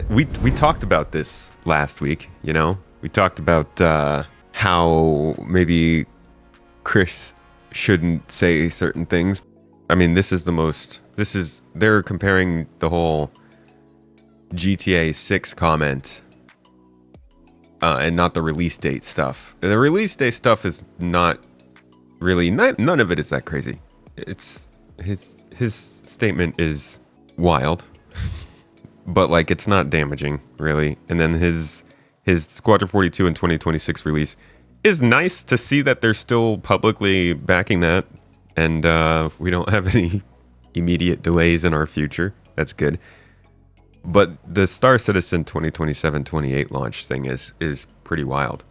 We talked about this last week, you know? We talked about how maybe Chris shouldn't say certain things. I mean, they're comparing the whole GTA 6 comment and not the release date stuff. The release date stuff is not really, none of it is that crazy. It's his statement is wild. But like it's not damaging really. And then his Squadron 42 and 2026 release is nice to see that they're still publicly backing that, and we don't have any immediate delays in our future. That's good. But the Star Citizen 2027-28 launch thing is pretty wild.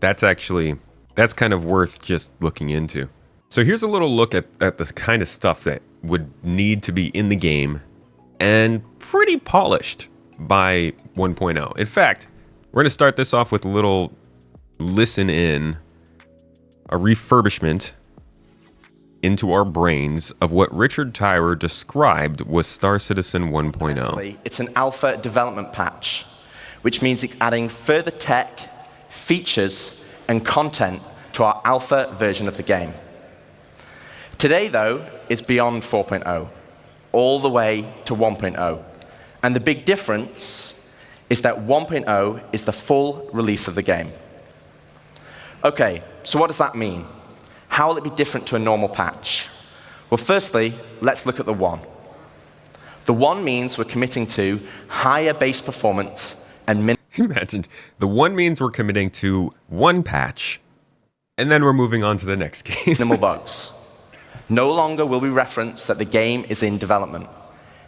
That's kind of worth just looking into. So here's a little look at the kind of stuff that would need to be in the game and pretty polished by 1.0. In fact, we're going to start this off with a little listen in, a refurbishment into our brains of what Richard Tyrer described was Star Citizen 1.0. It's an alpha development patch, which means it's adding further tech, features, and content to our alpha version of the game. Today, though, is beyond 4.0. All the way to 1.0. And the big difference is that 1.0 is the full release of the game. Okay, so what does that mean? How will it be different to a normal patch? Well, firstly, let's look at the 1. The 1 means we're committing to higher base performance and Imagine, the 1 means we're committing to one patch, and then we're moving on to the next game. minimal bugs. No longer will we reference that the game is in development.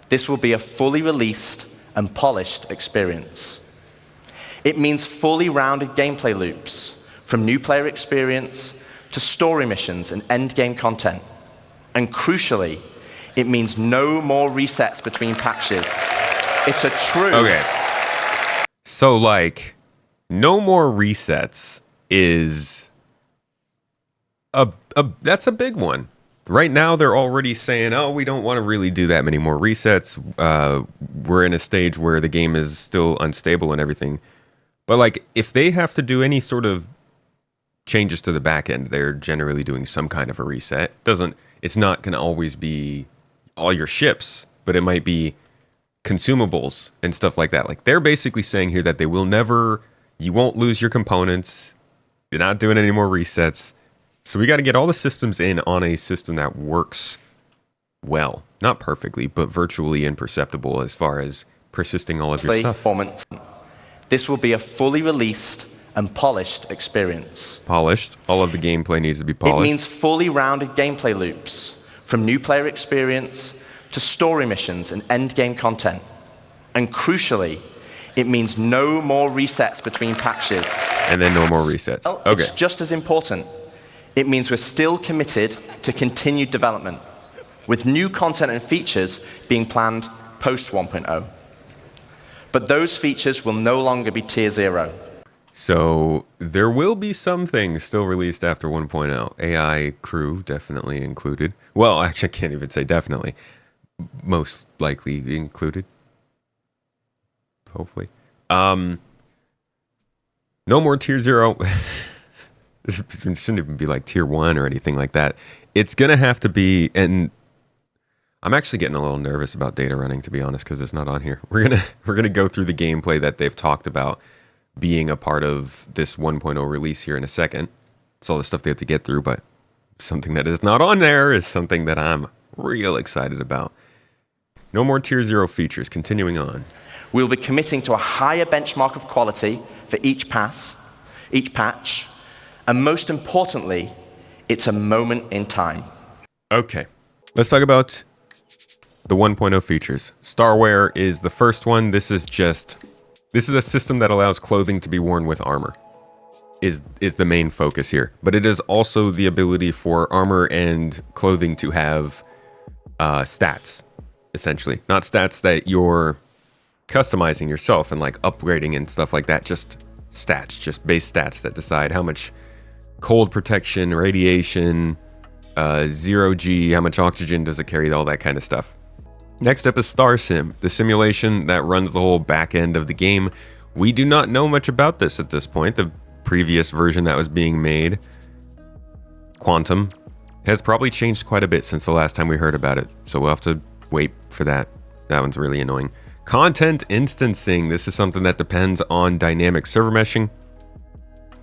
This will be a fully released and polished experience. It means fully rounded gameplay loops, from new player experience to story missions and endgame content. And crucially, it means no more resets between patches. It's a true... Okay. So, like, no more resets is that's a big one. Right now, they're already saying, oh, we don't want to really do that many more resets. We're in a stage where the game is still unstable and everything. But, like, if they have to do any sort of changes to the back end, they're generally doing some kind of a reset. It's not going to always be all your ships, but it might be consumables and stuff like that. Like, they're basically saying here that you won't lose your components. You're not doing any more resets. So we got to get all the systems in on a system that works well. Not perfectly, but virtually imperceptible as far as persisting all of your stuff. Performance. This will be a fully released and polished experience. Polished? All of the gameplay needs to be polished? It means fully rounded gameplay loops, from new player experience to story missions and endgame content. And crucially, it means no more resets between patches. And then no more resets. Oh, okay. It's just as important. It means we're still committed to continued development, with new content and features being planned post 1.0. But those features will no longer be tier 0. So there will be some things still released after 1.0. AI crew definitely included. Well, actually, I can't even say definitely. Most likely included. Hopefully. No more tier 0. It shouldn't even be like tier 1 or anything like that. It's going to have to be, and I'm actually getting a little nervous about data running, to be honest, because it's not on here. We're gonna go through the gameplay that they've talked about being a part of this 1.0 release here in a second. It's all the stuff they have to get through, but something that is not on there is something that I'm real excited about. No more tier 0 features. Continuing on. We'll be committing to a higher benchmark of quality for each patch, and most importantly, it's a moment in time. Okay, let's talk about the 1.0 features. Starwear is the first one. This is a system that allows clothing to be worn with armor. Is the main focus here. But it is also the ability for armor and clothing to have stats, essentially. Not stats that you're customizing yourself and like upgrading and stuff like that. Just stats, just base stats that decide how much cold protection, radiation, 0G, how much oxygen does it carry, all that kind of stuff. Next up is Star Sim, the simulation that runs the whole back end of the game. We do not know much about this at this point. The previous version that was being made, Quantum, has probably changed quite a bit since the last time we heard about it. So we'll have to wait for that. That one's really annoying. Content instancing. This is something that depends on dynamic server meshing.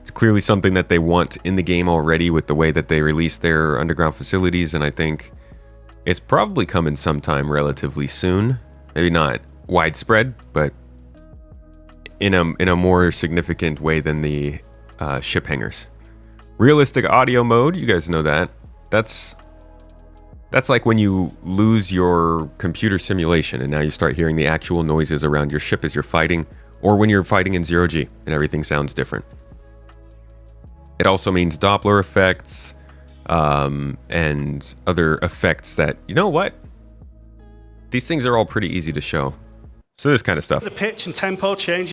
It's clearly something that they want in the game already with the way that they release their underground facilities, and I think it's probably coming sometime relatively soon. Maybe not widespread, but in a more significant way than the ship hangars. Realistic audio mode, you guys know that. That's like when you lose your computer simulation and now you start hearing the actual noises around your ship as you're fighting, or when you're fighting in 0G and everything sounds different. It also means Doppler effects, and other effects that, you know what? These things are all pretty easy to show. So this kind of stuff. The pitch and tempo change.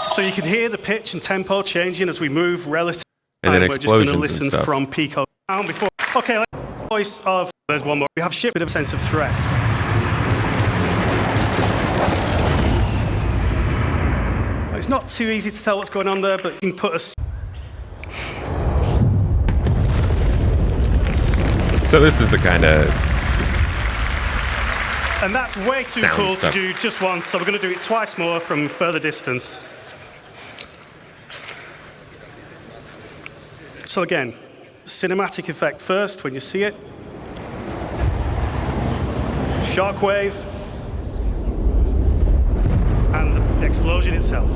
So you can hear the pitch and tempo changing as we move relative. And then we're just going to explosions and listen stuff. from Pico down before. Okay, voice of. There's one more. We have ship with a sense of threat. It's not too easy to tell what's going on there, but you can put a. So this is the kind of. And that's way too sound cool stuff to do just once, so we're going to do it twice more from further distance. So again, cinematic effect first when you see it. Shockwave. And the explosion itself.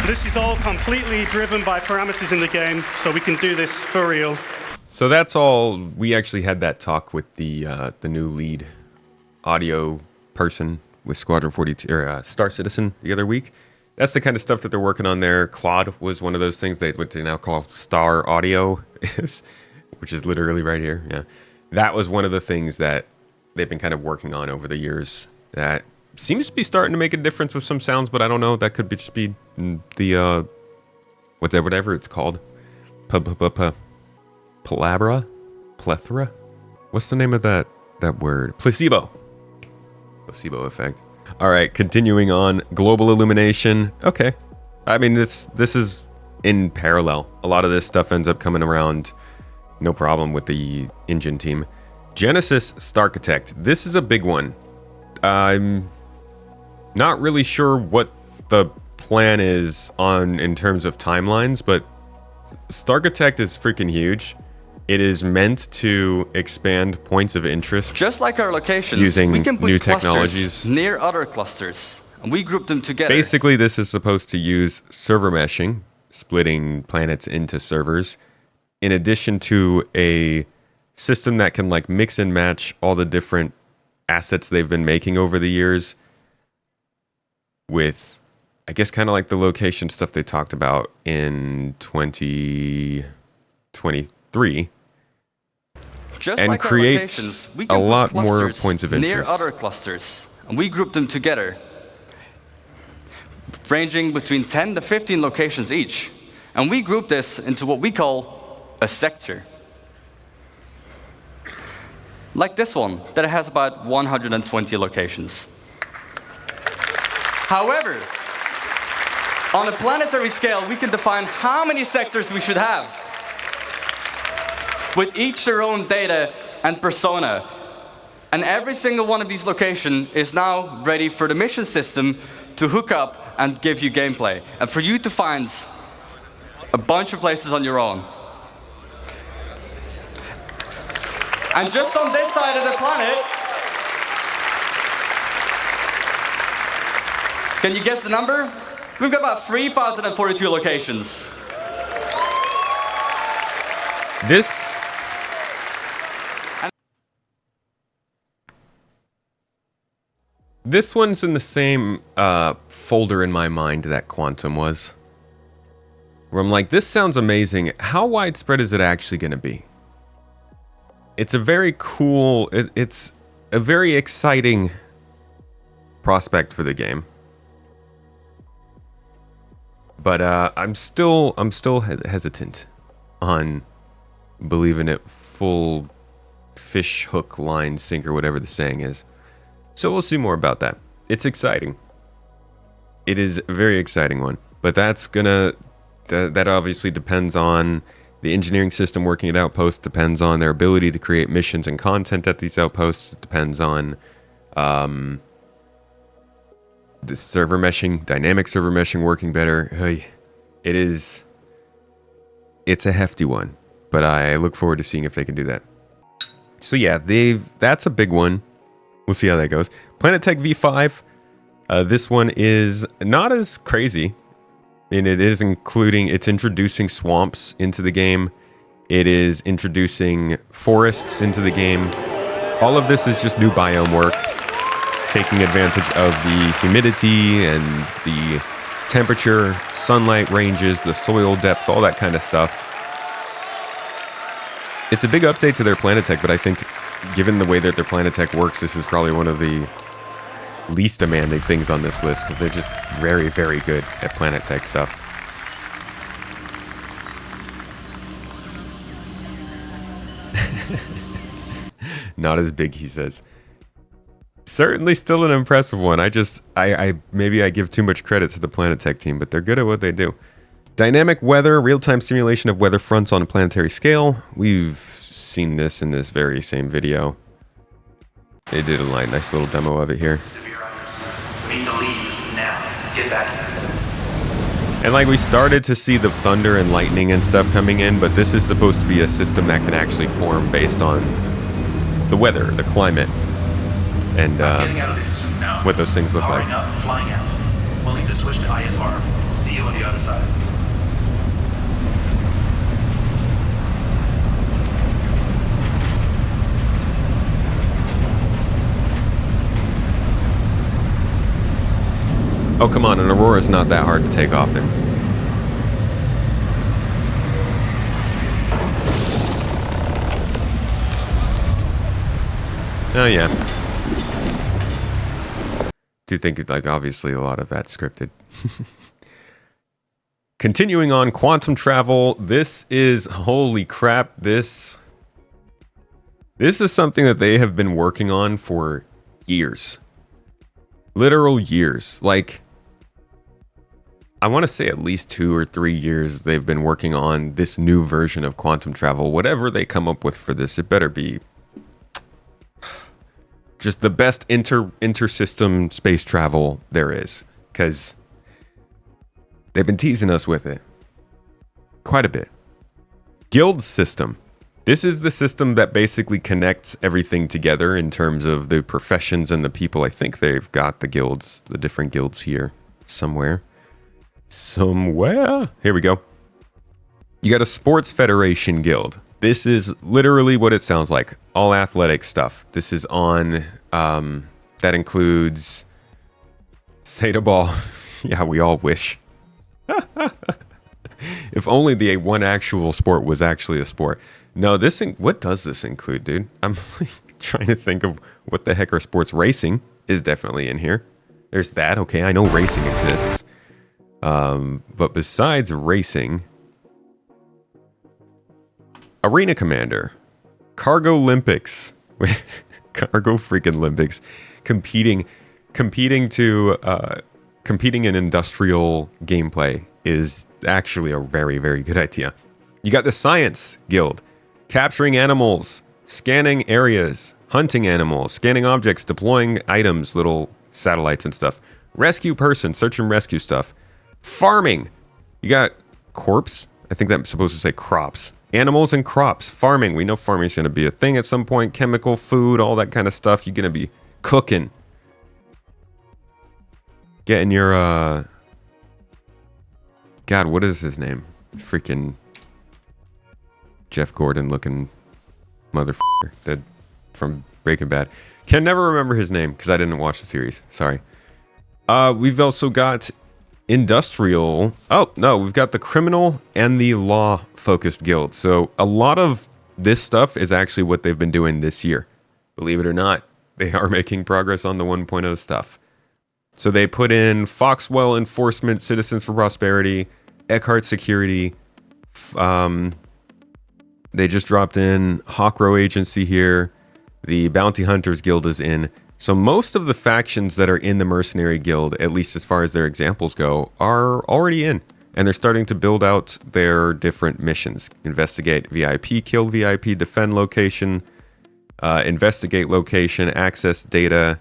This is all completely driven by parameters in the game, so we can do this for real. So that's all. We actually had that talk with the new lead audio person with Squadron 42 or Star Citizen the other week. That's the kind of stuff that they're working on there. Claude was one of those things what they now call Star Audio, which is literally right here. Yeah, that was one of the things that they've been kind of working on over the years. That seems to be starting to make a difference with some sounds, but I don't know. That could just be the whatever it's called. Palabra? Plethora? What's the name of that word? Placebo. Placebo effect. All right, continuing on. Global illumination. Okay. I mean, this is in parallel. A lot of this stuff ends up coming around. No problem with the engine team. Genesis Starchitect. This is a big one. I'm not really sure what the plan is in terms of timelines, but Starchitect is freaking huge. It is meant to expand points of interest. Just like our locations, using we can put new clusters technologies near other clusters, and we group them together. Basically, this is supposed to use server meshing, splitting planets into servers, in addition to a system that can like mix and match all the different assets they've been making over the years with, I guess, kind of like the location stuff they talked about in 2023. Just and like creates we can a put lot more clusters points of near interest. other clusters, and we group them together, ranging between 10 to 15 locations each. And we group this into what we call a sector. Like this one, that has about 120 locations. However, on a planetary scale, we can define how many sectors we should have, with each their own data and persona. And every single one of these locations is now ready for the mission system to hook up and give you gameplay, and for you to find a bunch of places on your own. And just on this side of the planet, can you guess the number? We've got about 3,042 locations. This one's in the same folder in my mind that Quantum was. Where I'm like, this sounds amazing. How widespread is it actually going to be? It's a very cool, it's a very exciting prospect for the game. But I'm still hesitant on believe in it full fish hook, line, sinker, whatever the saying is. So we'll see more about that. It's exciting. It is a very exciting one. But that obviously depends on the engineering system working at Outposts, depends on their ability to create missions and content at these outposts. It depends on the server meshing, dynamic server meshing working better. It's a hefty one, but I look forward to seeing if they can do that. So yeah, that's a big one. We'll see how that goes. Planet Tech V5. This one is not as crazy. And it's introducing swamps into the game. It is introducing forests into the game. All of this is just new biome work, taking advantage of the humidity and the temperature, sunlight ranges, the soil depth, all that kind of stuff. It's a big update to their Planetech, but I think given the way that their Planetech works, this is probably one of the least demanding things on this list because they're just very, very good at Planetech stuff. Not as big, he says. Certainly still an impressive one. Maybe I give too much credit to the Planetech team, but they're good at what they do. Dynamic weather, real-time simulation of weather fronts on a planetary scale. We've seen this in this very same video. They did a nice little demo of it here. We need to leave now. Get back here. And we started to see the thunder and lightning and stuff coming in, but this is supposed to be a system that can actually form based on the weather, the climate, and Getting out of this suit now. what those things look like. Powering up, flying out. We'll need to switch to IFR. See you on the other side. Oh, come on, an Aurora's not that hard to take off in. Oh, yeah. Do you think, obviously a lot of that's scripted. Continuing on, quantum travel. This is, holy crap, this is something that they have been working on for years. Literal years. I want to say at least 2 or 3 years they've been working on this new version of quantum travel. Whatever they come up with for this, it better be just the best inter-system space travel there is. Because they've been teasing us with it quite a bit. Guild system. This is the system that basically connects everything together in terms of the professions and the people. I think they've got the guilds, the different guilds here somewhere. Here we go. You got a sports federation guild. This is literally what it sounds like. All athletic stuff. This is on, that includes Sata Ball. Yeah, we all wish. If only the one actual sport was actually a sport. No, what does this include, dude? I'm trying to think of what the heck are sports. Racing is definitely in here. There's that. Okay, I know racing exists. But besides racing, Arena Commander, Cargo Olympics, Cargo freaking Olympics, competing in industrial gameplay is actually a very, very good idea. You got the Science Guild, capturing animals, scanning areas, hunting animals, scanning objects, deploying items, little satellites and stuff. Rescue person, search and rescue stuff. Farming. You got corpse. I think that's supposed to say crops. Animals and crops. Farming. We know farming's going to be a thing at some point. Chemical, food, all that kind of stuff. You're going to be cooking. Getting your, God, what is his name? Freaking Jeff Gordon looking motherfucker that from Breaking Bad. Can never remember his name because I didn't watch the series. Sorry. We've also got industrial. Oh, no, we've got the criminal and the law focused guild. So a lot of this stuff is actually what they've been doing this year. Believe it or not, they are making progress on the 1.0 stuff. So they put in Foxwell Enforcement, Citizens for Prosperity, Eckhart Security. They just dropped in Hawkrow Agency here. The Bounty Hunters Guild is in. So most of the factions that are in the Mercenary Guild, at least as far as their examples go, are already in. And they're starting to build out their different missions. Investigate VIP, kill VIP, defend location, investigate location, access data.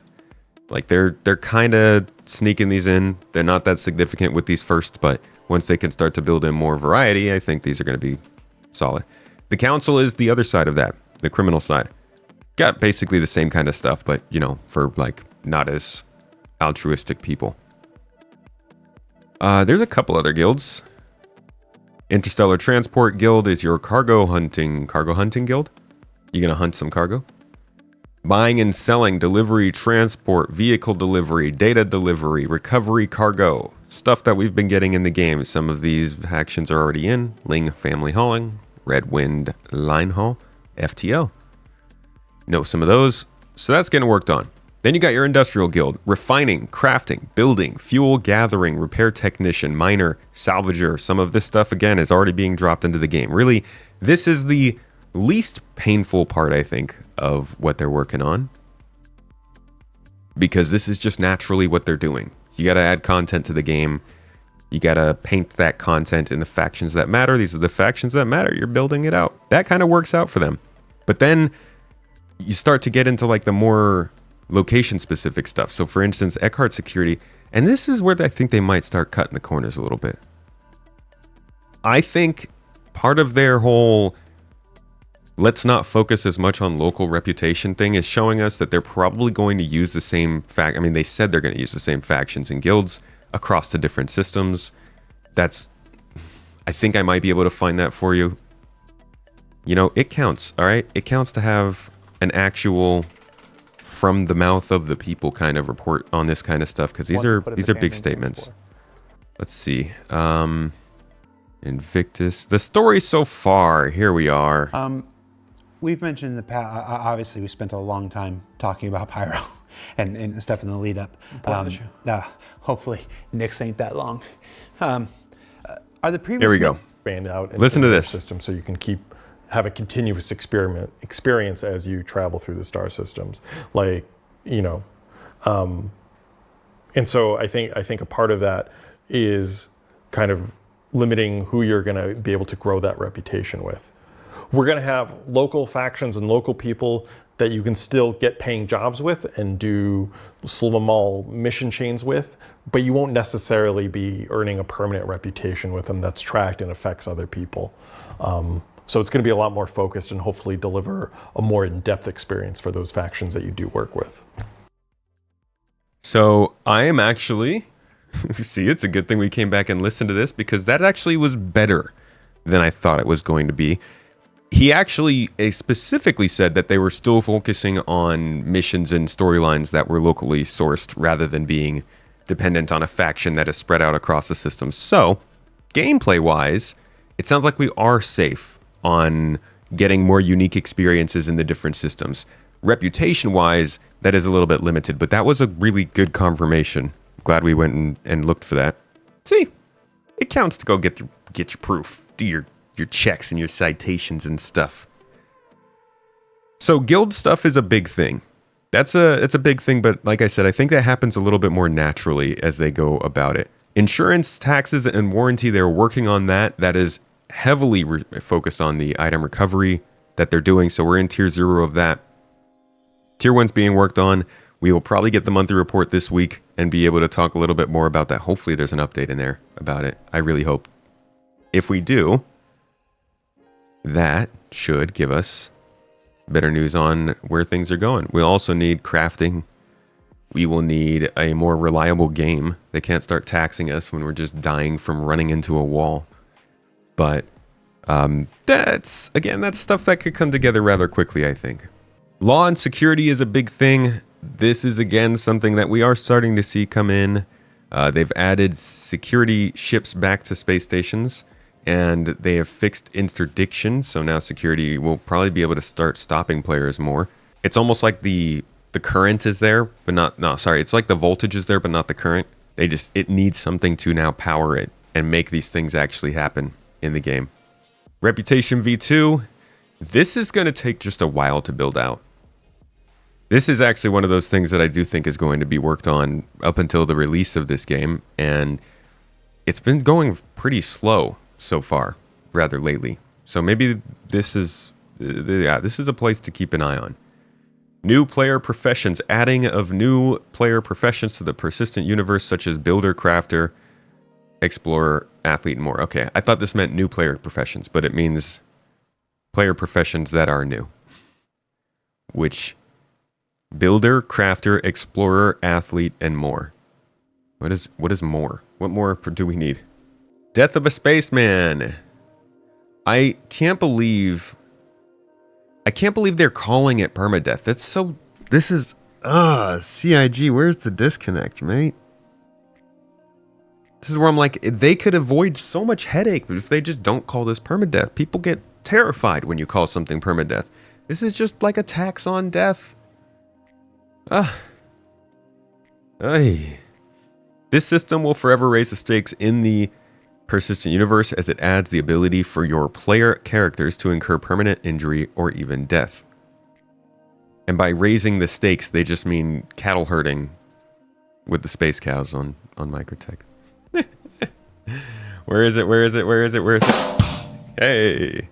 Like they're kind of sneaking these in. They're not that significant with these first, but once they can start to build in more variety, I think these are going to be solid. The council is the other side of that, the criminal side. Got basically the same kind of stuff, but for like not as altruistic people. There's a couple other guilds. Interstellar Transport Guild is your cargo hunting guild. You gonna hunt some cargo? Buying and selling, delivery, transport, vehicle delivery, data delivery, recovery cargo. Stuff that we've been getting in the game. Some of these factions are already in. Ling Family Hauling, Red Wind Line Haul, FTL. Know some of those. So that's getting worked on. Then you got your Industrial Guild. Refining, crafting, building, fuel gathering, repair technician, miner, salvager. Some of this stuff, again, is already being dropped into the game. Really, this is the least painful part, I think, of what they're working on. Because this is just naturally what they're doing. You got to add content to the game. You got to paint that content in the factions that matter. These are the factions that matter. You're building it out. That kind of works out for them. But then you start to get into like the more location specific stuff. So for instance, Eckhart Security, and this is where I think they might start cutting the corners a little bit. I think part of their whole let's not focus as much on local reputation thing is showing us that they're probably going to use the same they said they're going to use the same factions and guilds across the different systems. I think I might be able to find that for you. It counts, all right? It counts to have an actual from the mouth of the people kind of report on this kind of stuff, because these are big statements. Let's see. Invictus. The story so far, here we are. We've mentioned in the past, obviously we spent a long time talking about Pyro and stuff in the lead up. Hopefully Nick's ain't that long. Are the previous... Here we go. Expand out Listen to this. System so you can have a continuous experience as you travel through the star systems. And so I think a part of that is kind of limiting who you're going to be able to grow that reputation with. We're going to have local factions and local people that you can still get paying jobs with and do small mission chains with, but you won't necessarily be earning a permanent reputation with them that's tracked and affects other people. So it's going to be a lot more focused and hopefully deliver a more in-depth experience for those factions that you do work with. So I am actually, see, it's a good thing we came back and listened to this, because that actually was better than I thought it was going to be. He actually specifically said that they were still focusing on missions and storylines that were locally sourced rather than being dependent on a faction that is spread out across the system. So, gameplay-wise, it sounds like we are safe on getting more unique experiences in the different systems. Reputation-wise, that is a little bit limited, but that was a really good confirmation. Glad we went and looked for that. See, it counts to go get your proof, do your checks and your citations and stuff. So guild stuff is a big thing. It's a big thing, but like I said, I think that happens a little bit more naturally as they go about it. Insurance, taxes, and warranty, they're working on that. That is heavily focused on the item recovery that they're doing, so we're in tier 0 of that. Tier 1's being worked on. We will probably get the monthly report this week and be able to talk a little bit more about that. Hopefully there's an update in there about it. I really hope. If we do, that should give us better news on where things are going. We also need crafting. We will need a more reliable game. They can't start taxing us when we're just dying from running into a wall. But that's stuff that could come together rather quickly, I think. Law and security is a big thing. This is, again, something that we are starting to see come in. They've added security ships back to space stations, and they have fixed interdiction, so now security will probably be able to start stopping players more. It's almost like the current is there, but it's like the voltage is there, but not the current. It needs something to now power it and make these things actually happen in the game. Reputation V2 This is going to take just a while to build out. This is actually one of those things that I do think is going to be worked on up until the release of this game, and it's been going pretty slow so far, rather lately. So maybe this is a place to keep an eye on. New player professions, adding of new player professions to the persistent universe, such as builder, crafter, explorer, athlete, and more. Okay, I thought this meant new player professions, but it means player professions that are new. Which, builder, crafter, explorer, athlete, and more. What is more? What more do we need? Death of a spaceman. I can't believe they're calling it permadeath. That's so... This is... CIG, where's the disconnect, mate? This is where I'm like, they could avoid so much headache if they just don't call this permadeath. People get terrified when you call something permadeath. This is just like a tax on death. This system will forever raise the stakes in the persistent universe as it adds the ability for your player characters to incur permanent injury or even death. And by raising the stakes, they just mean cattle herding with the space cows on Microtech. Where is it? Hey!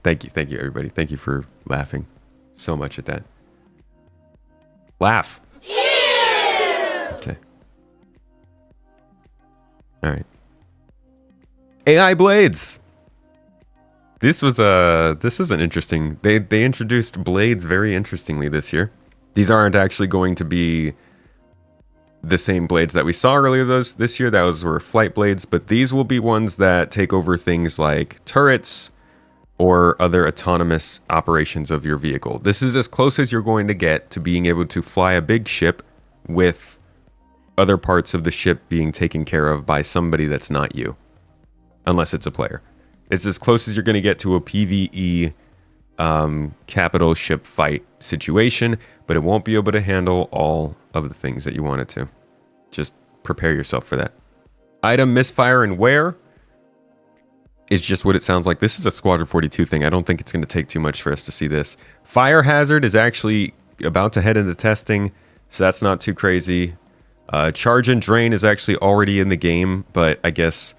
Thank you, everybody. Thank you for laughing so much at that. Laugh. Okay. All right. AI blades. This is an interesting. They introduced blades very interestingly this year. These aren't actually going to be the same blades that we saw earlier this year. Those were flight blades, but these will be ones that take over things like turrets or other autonomous operations of your vehicle. This is as close as you're going to get to being able to fly a big ship with other parts of the ship being taken care of by somebody that's not you. Unless it's a player. It's as close as you're going to get to a PvE capital ship fight situation, but it won't be able to handle all of the things that you want it to. Just prepare yourself for that. Item misfire and wear is just what it sounds like. This is a Squadron 42 thing. I don't think it's going to take too much for us to see this. Fire hazard is actually about to head into testing, so that's not too crazy. Charge and drain is actually already in the game, but I guess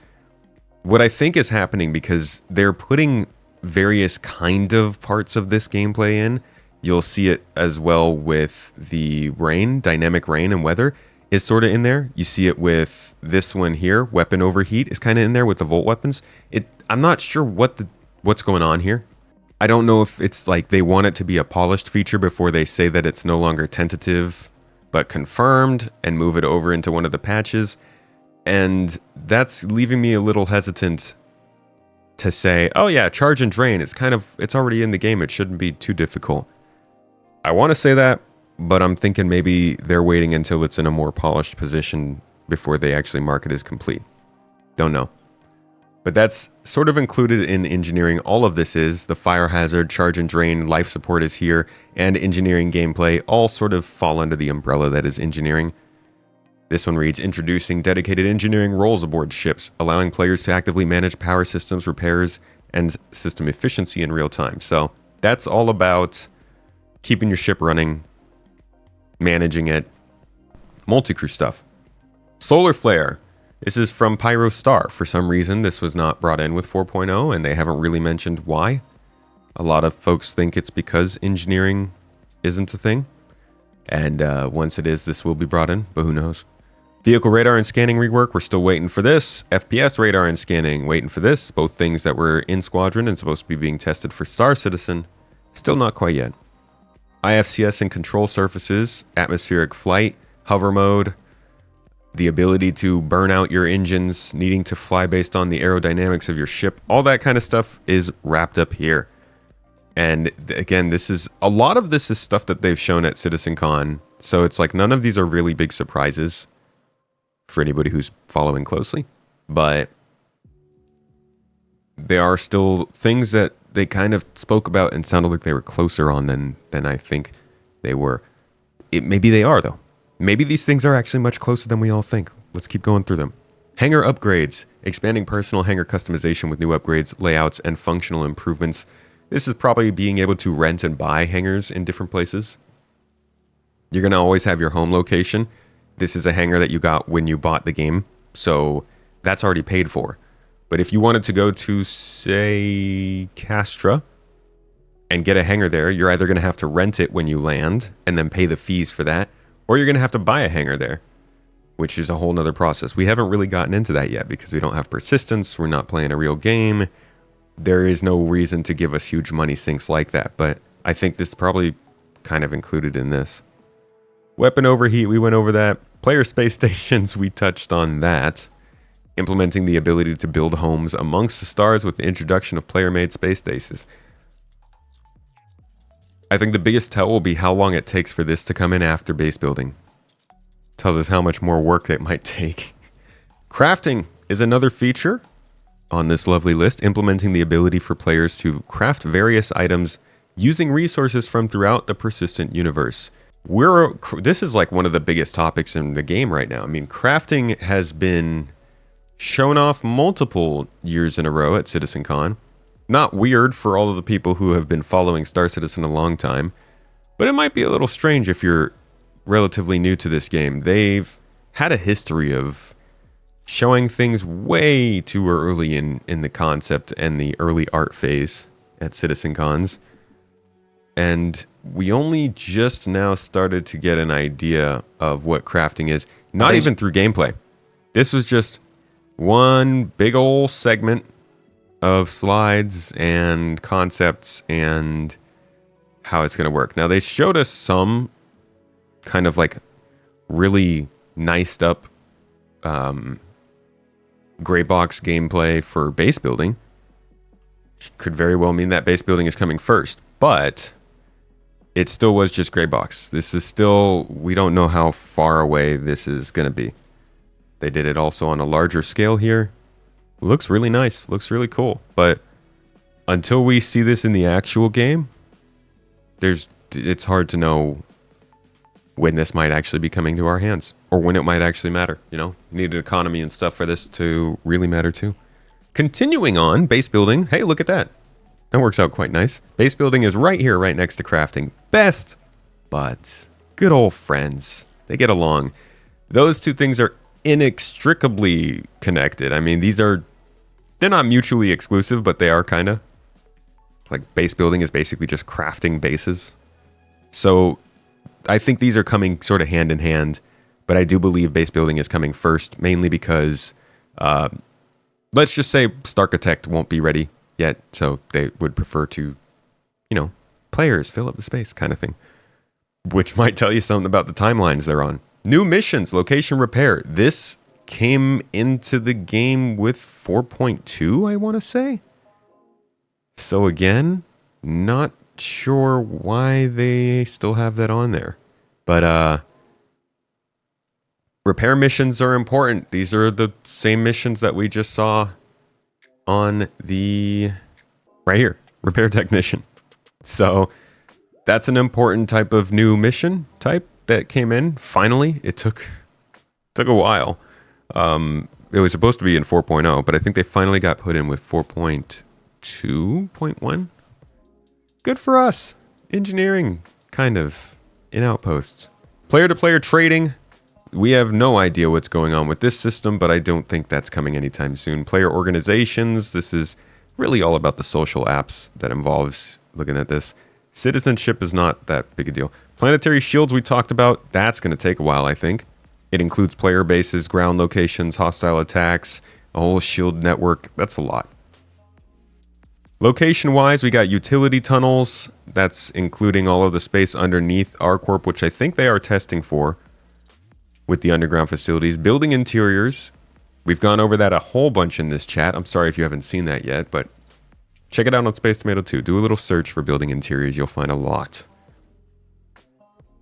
what I think is happening, because they're putting various kind of parts of this gameplay in, you'll see it as well with the rain, dynamic rain and weather is sort of in there. You see it with this one here, weapon overheat is kind of in there with the Volt weapons. I'm not sure what's going on here. I don't know if it's like they want it to be a polished feature before they say that it's no longer tentative, but confirmed, and move it over into one of the patches. And that's leaving me a little hesitant to say, oh yeah, charge and drain, it's already in the game, it shouldn't be too difficult. I want to say that, but I'm thinking maybe they're waiting until it's in a more polished position before they actually mark it as complete. Don't know. But that's sort of included in engineering. All of this is the fire hazard, charge and drain, life support is here, and engineering gameplay all sort of fall under the umbrella that is engineering. This one reads, introducing dedicated engineering roles aboard ships, allowing players to actively manage power systems, repairs, and system efficiency in real time. So that's all about keeping your ship running, managing it, multi-crew stuff. Solar Flare. This is from Pyro Star. For some reason, this was not brought in with 4.0, and they haven't really mentioned why. A lot of folks think it's because engineering isn't a thing. And once it is, this will be brought in, but who knows. Vehicle radar and scanning rework, we're still waiting for this. FPS radar and scanning, waiting for this. Both things that were in Squadron and supposed to be being tested for Star Citizen. Still not quite yet. IFCS and control surfaces, atmospheric flight, hover mode, the ability to burn out your engines, needing to fly based on the aerodynamics of your ship. All that kind of stuff is wrapped up here. And again, a lot of this is stuff that they've shown at CitizenCon. So it's like none of these are really big surprises for anybody who's following closely. But there are still things that they kind of spoke about and sounded like they were closer on than I think they were. Maybe they are, though. Maybe these things are actually much closer than we all think. Let's keep going through them. Hangar upgrades. Expanding personal hangar customization with new upgrades, layouts, and functional improvements This is probably being able to rent and buy hangars in different places. You're going to always have your home location. This is a hangar that you got when you bought the game, so that's already paid for. But if you wanted to go to, say, Castra and get a hangar there, you're either going to have to rent it when you land and then pay the fees for that, or you're going to have to buy a hangar there, which is a whole nother process. We haven't really gotten into that yet because we don't have persistence. We're not playing a real game. There is no reason to give us huge money sinks like that, but I think this is probably kind of included in this. Weapon overheat, we went over that. Player space stations, we touched on that. Implementing the ability to build homes amongst the stars with the introduction of player-made space stations. I think the biggest tell will be how long it takes for this to come in after base building. Tells us how much more work it might take. Crafting is another feature on this lovely list, implementing the ability for players to craft various items using resources from throughout the persistent universe. This is like one of the biggest topics in the game right now. I mean, crafting has been shown off multiple years in a row at CitizenCon. Not weird for all of the people who have been following Star Citizen a long time, but it might be a little strange if you're relatively new to this game. They've had a history of showing things way too early in the concept and the early art phase at CitizenCons. And we only just now started to get an idea of what crafting is, not even through gameplay. This was just one big old segment of slides and concepts and how it's going to work. Now, they showed us some kind of like really niced up gray box gameplay for base building. Could very well mean that base building is coming first, but it still was just gray box. This is still, we don't know how far away this is going to be. They did it also on a larger scale here. Looks really nice, looks really cool. But until we see this in the actual game, it's hard to know when this might actually be coming to our hands or when it might actually matter. You know, you need an economy and stuff for this to really matter too. Continuing on, base building. Hey, look at that. That works out quite nice. Base building is right here, right next to crafting. Best buds. Good old friends. They get along. Those two things are inextricably connected. I mean, they're not mutually exclusive, but they are kind of. Like, base building is basically just crafting bases. So I think these are coming sort of hand in hand, but I do believe base building is coming first, mainly because let's just say Starkitect won't be ready yet, so they would prefer to, players fill up the space kind of thing, which might tell you something about the timelines they're on. New missions, location repair. This came into the game with 4.2, I want to say. So again, not sure why they still have that on there. But repair missions are important. These are the same missions that we just saw on the right here, repair technician. So that's an important type of new mission type that came in. Finally, it took a while. It was supposed to be in 4.0, but I think they finally got put in with 4.2.1. Good for us. Engineering, kind of, in Outposts. Player-to-player trading. We have no idea what's going on with this system, but I don't think that's coming anytime soon. Player organizations. This is really all about the social apps that involves looking at this. Citizenship is not that big a deal. Planetary shields we talked about. That's going to take a while, I think. It includes player bases, ground locations, hostile attacks, a whole shield network. That's a lot. Location-wise, we got utility tunnels. That's including all of the space underneath ArcCorp, which I think they are testing for with the underground facilities. Building interiors. We've gone over that a whole bunch in this chat. I'm sorry if you haven't seen that yet, but check it out on Space Tomato 2. Do a little search for building interiors. You'll find a lot.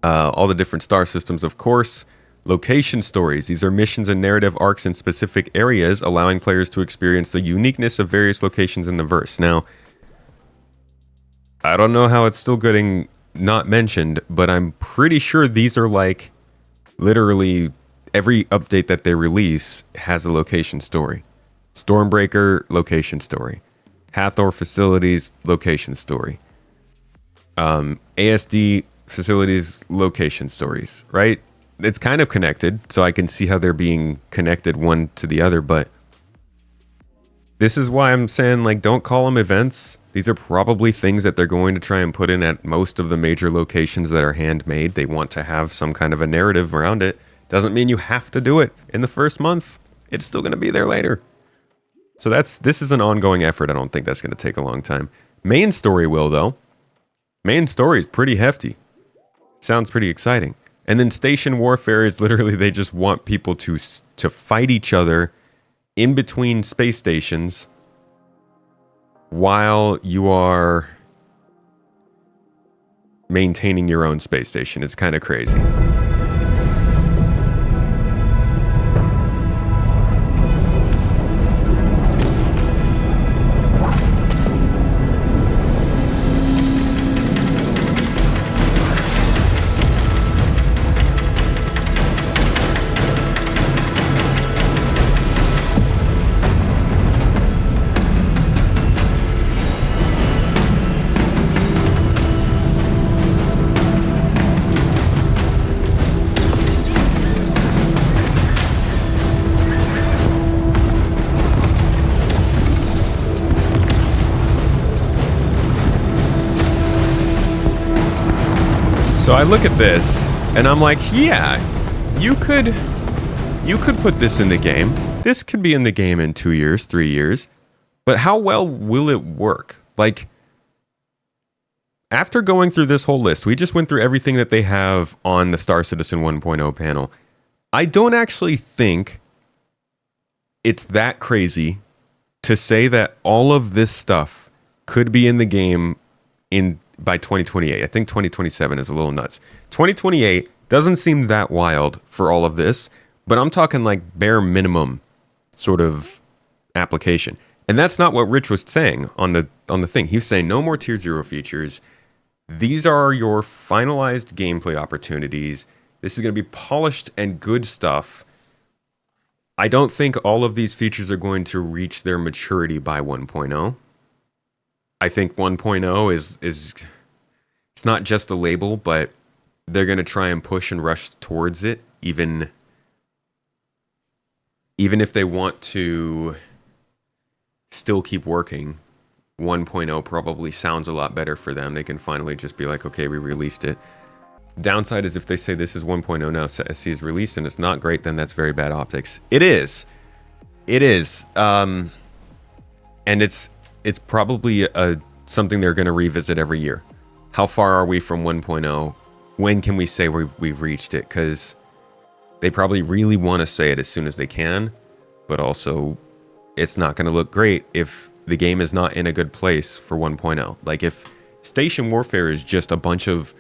All the different star systems, of course. Location stories. These are missions and narrative arcs in specific areas, allowing players to experience the uniqueness of various locations in the verse. Now, I don't know how it's still getting not mentioned, but I'm pretty sure these are like literally every update that they release has a location story. Stormbreaker, location story. Hathor facilities location story. ASD facilities location stories, right? It's kind of connected, so I can see how they're being connected one to the other, but this is why I'm saying, like, don't call them events. These are probably things that they're going to try and put in at most of the major locations that are handmade. They want to have some kind of a narrative around it. Doesn't mean you have to do it in the first month. It's still going to be there later. So this is an ongoing effort. I don't think that's going to take a long time. Main story will, though. Main story is pretty hefty. Sounds pretty exciting. And then station warfare is literally they just want people to fight each other in between space stations while you are maintaining your own space station. It's kind of crazy. So I look at this and I'm like, yeah, you could put this in the game. This could be in the game in 2 years, 3 years. But how well will it work? Like, after going through this whole list, we just went through everything that they have on the Star Citizen 1.0 panel. I don't actually think it's that crazy to say that all of this stuff could be in the game by 2028. I think 2027 is a little nuts. 2028 doesn't seem that wild for all of this, but I'm talking like bare minimum sort of application. And that's not what Rich was saying on the thing. He was saying no more tier 0 features. These are your finalized gameplay opportunities. This is going to be polished and good stuff. I don't think all of these features are going to reach their maturity by 1.0. I think 1.0 is it's not just a label, but they're going to try and push and rush towards it, even if they want to still keep working. 1.0 probably sounds a lot better for them. They can finally just be like, okay, we released it. Downside is if they say this is 1.0 now, SC is released, and it's not great, then that's very bad optics. It is. And it's probably something they're going to revisit every year. How far are we from 1.0? When can we say we've reached it? Because they probably really want to say it as soon as they can, but also it's not going to look great if the game is not in a good place for 1.0. Like if Station Warfare is just a bunch of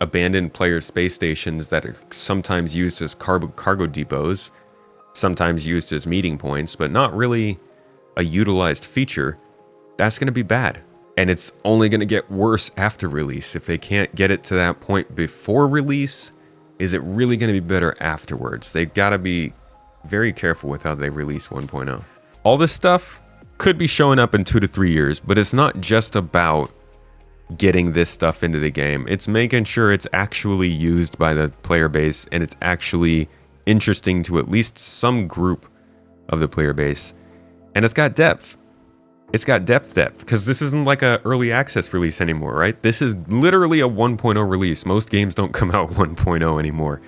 abandoned player space stations that are sometimes used as cargo depots, sometimes used as meeting points, but not really a utilized feature, that's going to be bad. And it's only going to get worse after release. If they can't get it to that point before release, is it really going to be better afterwards? They've got to be very careful with how they release 1.0. All this stuff could be showing up in 2 to 3 years, but it's not just about getting this stuff into the game. It's making sure it's actually used by the player base and it's actually interesting to at least some group of the player base. And it's got depth. It's got depth, because this isn't like a early access release anymore, right? This is literally a 1.0 release. Most games don't come out 1.0 anymore.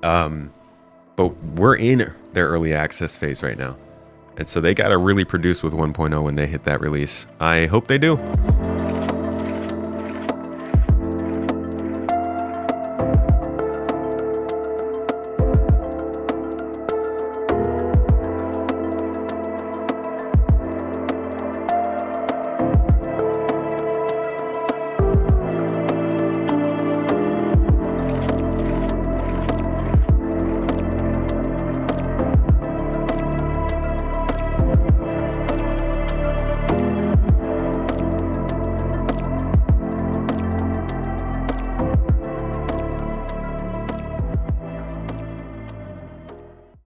But we're in their early access phase right now. And so they got to really produce with 1.0 when they hit that release. I hope they do.